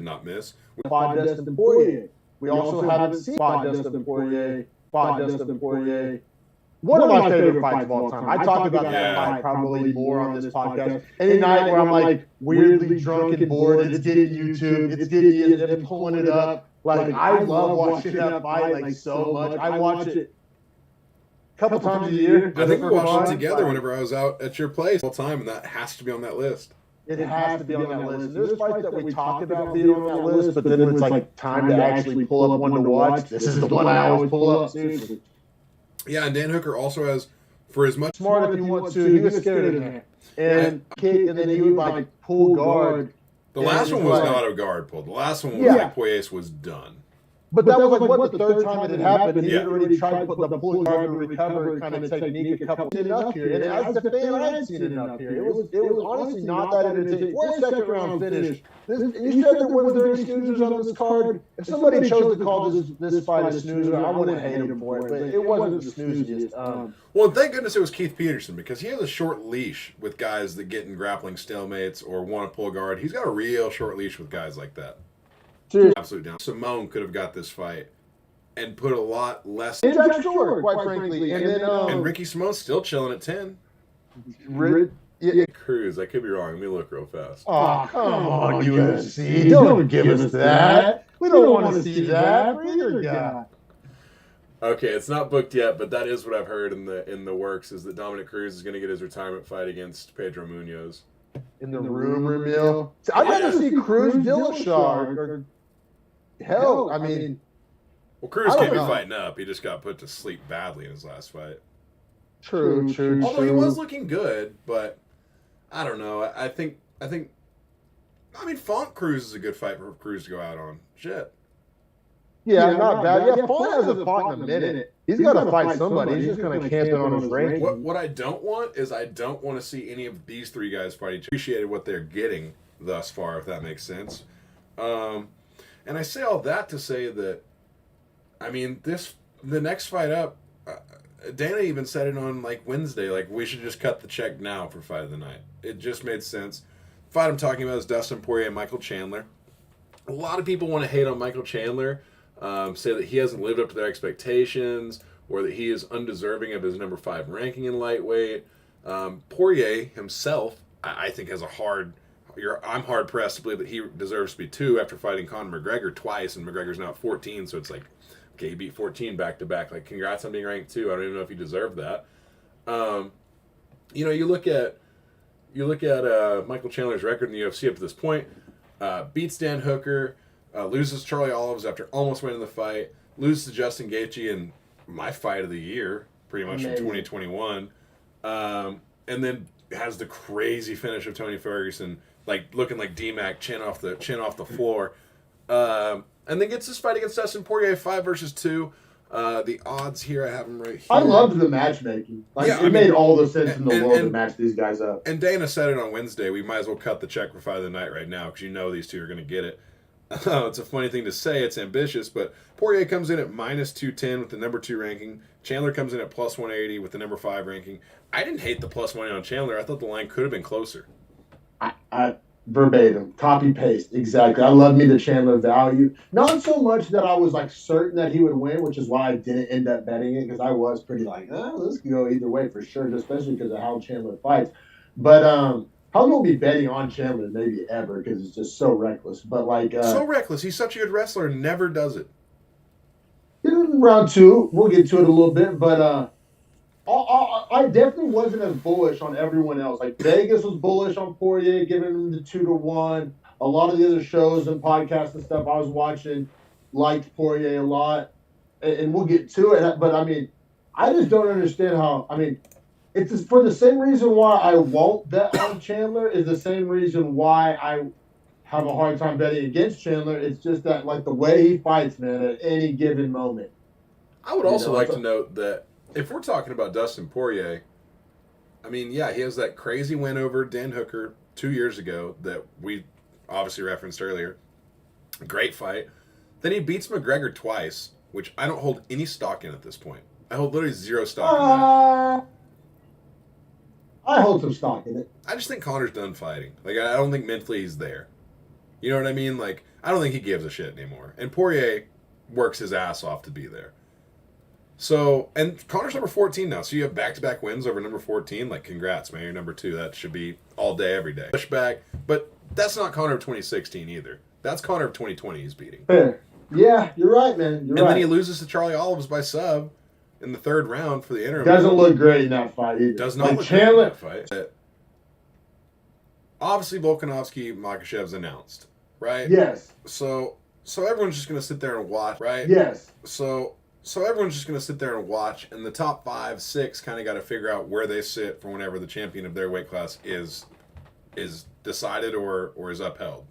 not miss. Fought Dustin Poirier. We also haven't seen Dustin Poirier. One of my favorite fights of all time. I talk about that fight probably more on this podcast. Any night where I'm like weirdly drunk and bored, it's getting YouTube, it's getting ESPN pulling it up. Like I love watching that fight like so much. I watch it a couple times a year. I think we watched it together whenever I was out at your place all the time, and that has to be on that list. It has to be on that list. And there's fights that we talked about being on that list, but then when it's like time to actually pull up one to watch, this is the one I always pull up. Seriously. Yeah, and Dan Hooker also has, for as much smart if you want to, he was scared of him. And then he would like pull guard. The last one was not a guard pull. The last one was like Poirier was done. But that was like what the third time it had happened. He had already tried to put the pull guard to recover kind of technique a couple enough here. And as a fan, I hadn't seen enough here. It was honestly not that entertaining. For a second round finish. You said there was any snoozers on this card. If somebody chose to call this fight a snoozer, I wouldn't hate him for it. But it wasn't the snooziest. Well, thank goodness it was Keith Peterson, because he has a short leash with guys that get in grappling stalemates or want to pull guard. He's got a real short leash with guys like that. Absolutely down. Simone could have got this fight and put a lot less. Sure, quite frankly. And Ricky Simone's still chilling at 10. Cruz, I could be wrong. Let me look real fast. Oh, come on, UFC. Don't give us that. We don't want to see that. We're your guy. Okay, it's not booked yet, but that is what I've heard in the works, is that Dominic Cruz is going to get his retirement fight against Pedro Munoz. In the rumor mill. I'd rather see Cruz Dillashaw or hell, I mean... Well, Cruz can't be fighting up. He just got put to sleep badly in his last fight. True. Although he was looking good, but I don't know. I mean, Font Cruz is a good fight for Cruz to go out on. Shit. Yeah, not bad. Yeah, Font hasn't fought in a minute. He's got to fight somebody. He's just going to camp it on his ranking. What I don't want is I don't want to see any of these three guys fight each other. Appreciated what they're getting thus far, if that makes sense. And I say all that to say that, I mean, the next fight up, Dana even said it on like Wednesday, like we should just cut the check now for fight of the night. It just made sense. The fight I'm talking about is Dustin Poirier and Michael Chandler. A lot of people want to hate on Michael Chandler, say that he hasn't lived up to their expectations or that he is undeserving of his number 5 ranking in lightweight. Poirier himself, I think, has a hard... I'm hard-pressed to believe that he deserves to be 2 after fighting Conor McGregor twice, and McGregor's now at 14, so it's like, okay, he beat 14 back-to-back. Like, congrats on being ranked 2. I don't even know if he deserved that. You look at Michael Chandler's record in the UFC up to this point. Beats Dan Hooker, loses Charlie Olives after almost winning the fight, loses to Justin Gaethje in my fight of the year, pretty much in 2021, and then has the crazy finish of Tony Ferguson, like looking like D-Mac, chin off the floor, and then gets this fight against Dustin Poirier, 5 versus 2. The odds here, I have them right here. I loved the matchmaking. It made all the sense in the world to match these guys up. And Dana said it on Wednesday. We might as well cut the check for fight of the night right now because you know these two are going to get it. It's a funny thing to say. It's ambitious, but Poirier comes in at minus 210 with the number 2 ranking. Chandler comes in at plus 180 with the number 5 ranking. I didn't hate the plus 180 on Chandler. I thought the line could have been closer. I verbatim, copy paste, exactly. I love me the Chandler value. Not so much that I was like certain that he would win, which is why I didn't end up betting it, because I was pretty like, this could go either way for sure, especially because of how Chandler fights. But I won't be betting on Chandler maybe ever because it's just so reckless. But so reckless. He's such a good wrestler and never does it. Round 2, we'll get to it a little bit, but I definitely wasn't as bullish on everyone else. Like Vegas was bullish on Poirier, giving him the 2-1. A lot of the other shows and podcasts and stuff I was watching liked Poirier a lot, and we'll get to it. But I mean, I just don't understand how. I mean, it's just for the same reason why I won't bet on Chandler is the same reason why I have a hard time betting against Chandler. It's just that like the way he fights, man, at any given moment. I would also like to note that if we're talking about Dustin Poirier, I mean, yeah, he has that crazy win over Dan Hooker 2 years ago that we obviously referenced earlier. Great fight. Then he beats McGregor twice, which I don't hold any stock in at this point. I hold literally 0 stock in that. I hold some stock in it. I just think Conor's done fighting. Like, I don't think mentally he's there. You know what I mean? Like, I don't think he gives a shit anymore. And Poirier works his ass off to be there. So, and Connor's number 14 now. So you have back-to-back wins over number 14. Like, congrats, man. You're number 2. That should be all day, every day. Pushback. But that's not Connor of 2016 either. That's Connor of 2020 he's beating. Fair. Yeah, you're right, man. You're right. And then he loses to Charlie Olives by sub in the 3rd round for the interim. Doesn't look great in that fight either. Does not look Chandler... great in that fight. Obviously, Volkanovski, Makhachev's announced, right? Yes. So everyone's just going to sit there and watch, right? Yes. So everyone's just going to sit there and watch, and the top 5, 6 kind of got to figure out where they sit for whenever the champion of their weight class is decided or is upheld.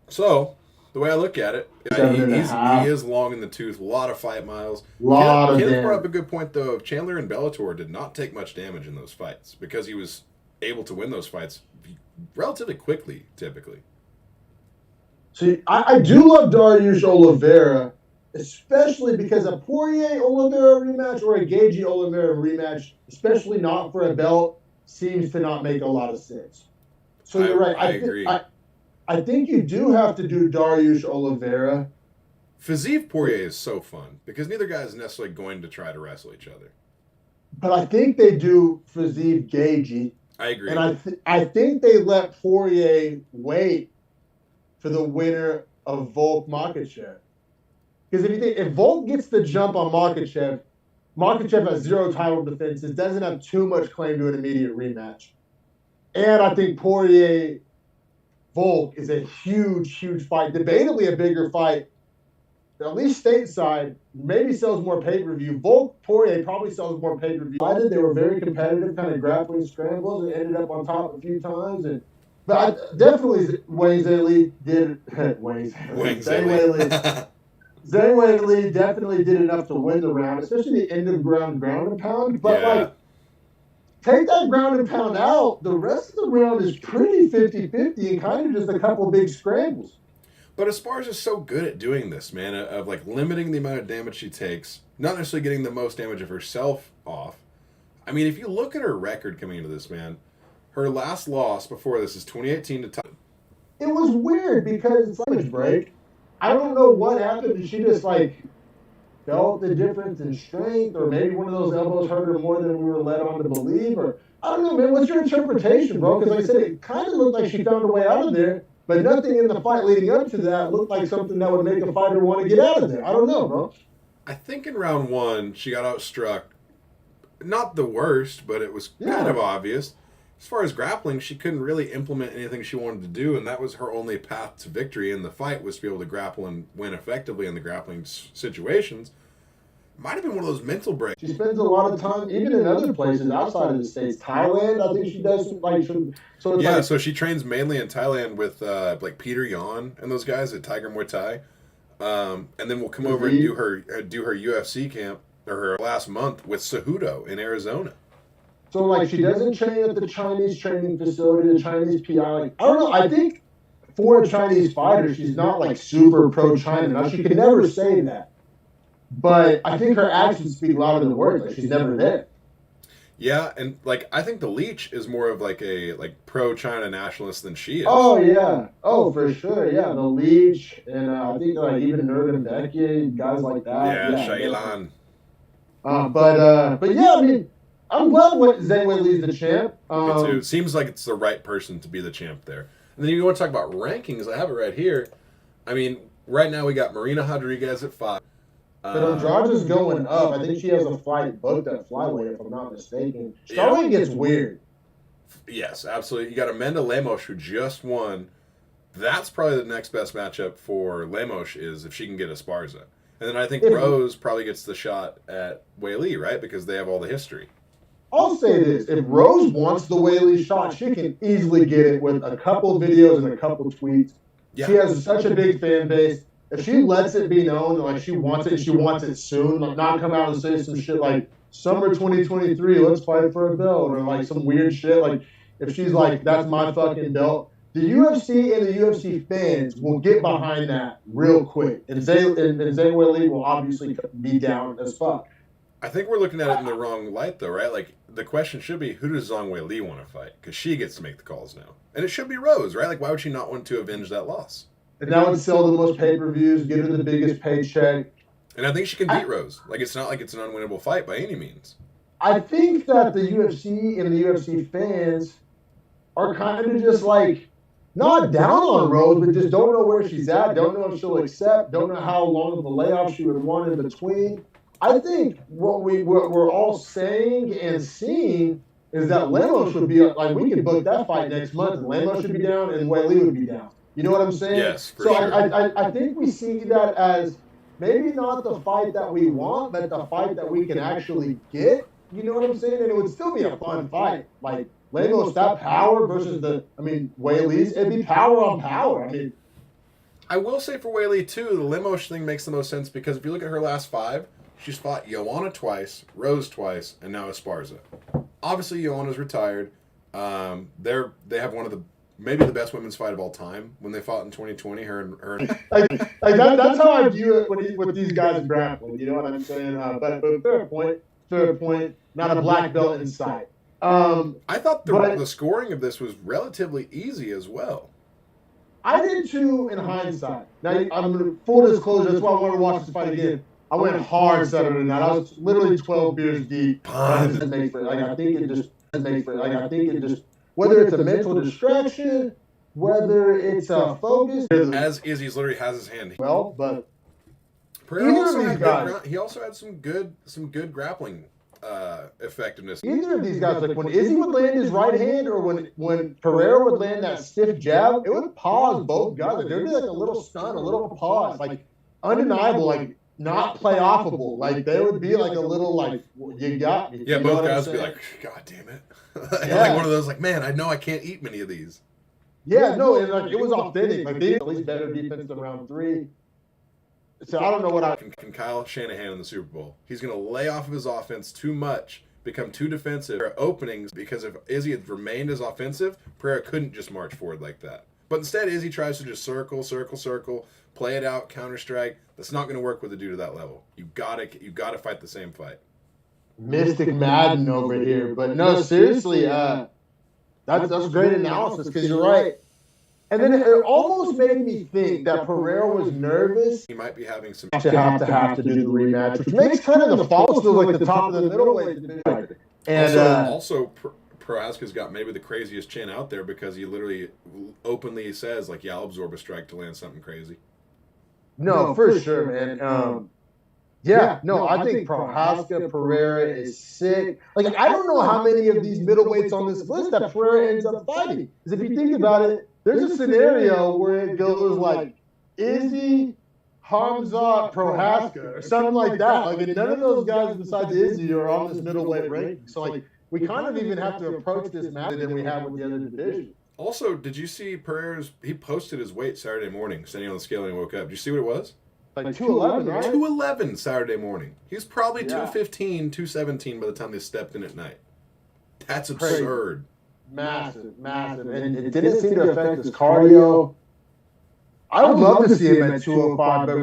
So, the way I look at it, he is long in the tooth, a lot of fight miles. Kenneth brought up a good point, though. Chandler and Bellator did not take much damage in those fights because he was able to win those fights relatively quickly, typically. See, I do love Dariush Oliveira, especially because a Poirier-Oliveira rematch or a Gaethje-Oliveira rematch, especially not for a belt, seems to not make a lot of sense. So you're right. I agree. I think you do have to do Dariush Oliveira. Fiziev Poirier is so fun because neither guy is necessarily going to try to wrestle each other. But I think they do Fiziev Gaethje. I agree. And I think they let Poirier wait for the winner of Volk Makhachev. Because if Volk gets the jump on Makhachev has 0 title defenses, doesn't have too much claim to an immediate rematch. And I think Poirier Volk is a huge, huge fight. Debatably a bigger fight. At least stateside, maybe sells more pay-per-view. Volk Poirier probably sells more pay-per-view. They were very competitive, kind of grappling scrambles, and ended up on top a few times. But definitely Wayne Zhang did Zhang Weili definitely did enough to win the round, especially the end of ground and pound. But take that ground and pound out, the rest of the round is pretty 50-50 and kind of just a couple of big scrambles. But Esparza is so good at doing this, man, of like limiting the amount of damage she takes, not necessarily getting the most damage of herself off. I mean, if you look at her record coming into this, man, her last loss before this is 2018 to Tyson. It was weird because it's like a break. I don't know what happened. Did she just felt the difference in strength, or maybe one of those elbows hurt her more than we were led on to believe? Or I don't know, man. What's your interpretation, bro? Because like I said, it kind of looked like she found a way out of there. But nothing in the fight leading up to that looked like something that would make a fighter want to get out of there. I don't know, bro. I think in round 1, she got outstruck. Not the worst, but it was kind of obvious. As far as grappling, she couldn't really implement anything she wanted to do, and that was her only path to victory in the fight, was to be able to grapple and win effectively in the grappling situations. Might have been one of those mental breaks. She spends a lot of time, even in other places outside of the States. Thailand, I think she does so she trains mainly in Thailand with Peter Yan and those guys at Tiger Muay Thai. And then we'll come over and do her UFC camp, or her last month, with Cejudo in Arizona. So she doesn't train at the Chinese training facility, the Chinese PI. I don't know. I think for a Chinese fighter, she's not super pro-China. Now, she could never say that. But I think her actions speak louder than words. She's never there. Yeah, and I think the Leech is more of a pro-China nationalist than she is. Oh yeah, for sure. Yeah, the Leech, and I think even Nurgan Becky, guys like that. Yeah, Shailan. But yeah, I mean, I'm glad Zhang Weili's the champ. Me too. Seems like it's the right person to be the champ there. And then you want to talk about rankings? I have it right here. I mean, right now we got Marina Rodriguez at 5. But Andrade's going up. I think she has a fight booked at flyweight, if I'm not mistaken. Strawweight gets weird. Yes, absolutely. You got Amanda Lemos, who just won. That's probably the next best matchup for Lemos, is if she can get Esparza. And then I think Rose probably gets the shot at Weili, right? Because they have all the history. I'll say this. If Rose wants the Weili shot, she can easily get it with a couple videos and a couple tweets. Yeah. She has such a big fan base. If she lets it be known that she wants it soon, not come out and say some shit like summer 2023, let's fight for a belt, or some weird shit. If she's that's my fucking belt, the UFC and the UFC fans will get behind that real quick. And Zhang Weili will obviously be down as fuck. I think we're looking at it in the wrong light, though, right? Like, the question should be, who does Zhang Weili want to fight? Because she gets to make the calls now. And it should be Rose, right? Like, why would she not want to avenge that loss? And that would sell the most pay-per-views, get her the biggest paycheck. And I think she can beat Rose. Like, it's not like it's an unwinnable fight by any means. I think that the UFC and the UFC fans are kind of just like, not down on Rose, but just don't know where she's at, don't know if she'll accept, don't know how long of a layoff she would want in between. I think what we're all saying and seeing is that Lemos should be, like, we can book that fight next month, and Lemos should be down, and Weili would be down. You know what I'm saying? Yes, for sure. I think we see that as maybe not the fight that we want, but the fight that we can actually get. You know what I'm saying? And it would still be a fun fight. Like, Lemos, that power versus Weili's, it'd be power on power. I mean, I will say for Weili, too, the Lemos thing makes the most sense because if you look at her last 5, she's fought Joanna twice, Rose twice, and now Esparza. Obviously, Joanna's retired. They have one of the maybe the best women's fight of all time when they fought in 2020. That's how I view it with these guys grappling. You know what I'm saying? But fair point. Not a black belt in sight. I thought the scoring of this was relatively easy as well. I did too in hindsight. Now, I'm full disclosure. That's why I want to watch this fight again. I went hard Saturday night. I was literally 12 beers deep. I think it just whether it's a mental distraction, whether it's a focus. As Izzy's literally has his hand. Well, but Pereira he also had some good grappling effectiveness. Either of these guys, like when Izzy would land his right hand or when Pereira would land that stiff jab, it would pause both guys. Like, there'd be like a little stun, a little pause, like undeniable, like not play-offable. Like they would be like a little like, you got me. Yeah, both guys would be like, God damn it. Like one of those, like, man, I know I can't eat many of these. Yeah, no, and like it was authentic. Like they at least better defense than round 3. So I don't know what can Kyle Shanahan in the Super Bowl. He's going to lay off of his offense too much, become too defensive. There are openings because if Izzy had remained as offensive, Pereira couldn't just march forward like that. But instead, Izzy tries to just circle, play it out, counter strike. That's not going to work with a dude at that level. You gotta fight the same fight. Mystic Madden over here, but no, seriously, that's great analysis because you're right. And then it almost made me think that Pereira was nervous. He might be having some to have to do the rematch, which makes kind of the falls feel like the top of the middleweight division. And also Prohaska's got maybe the craziest chin out there because he literally openly says, like, yeah, I'll absorb a strike to land something crazy. No, for sure, man. I think Prohaska, Pereira is sick. Like, I don't know how many of these middleweights on this list that Pereira ends up fighting. Because if you think about it, there's a scenario where it goes like Izzy, Hamzat, Prohaska, or something like that. Like, and none of those guys besides Izzy are on this middleweight ranking. So, like, we kind of even have to approach this match than we have with the other division. Also, did you see Pereira's? He posted his weight Saturday morning, standing on the scale, and he woke up. Did you see what it was? Like 211, right? 211 Saturday morning. He's probably 215, 217 by the time they stepped in at night. That's absurd. Massive. And it didn't seem to affect his cardio. I would love to see him at 205, but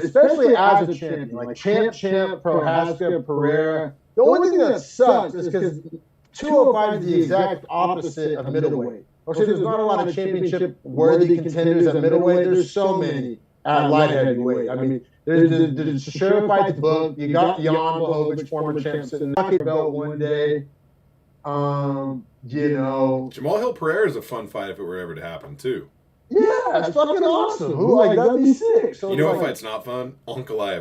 especially as a champion. Like champ, Prohaska, Pereira. The only thing that sucks is because 205 is the exact opposite of middleweight. Okay, there's not a lot of championship-worthy contenders at middleweight. There's so many at light heavyweight. I mean, there's Sheriff fights book. You got Jan Blachowicz, former champ, sitting pocket belt one day. Jamal Hill Pereira is a fun fight if it were ever to happen too. Yeah, it's fucking awesome. That'd be sick. So you know what fight's not fun? Ankalaev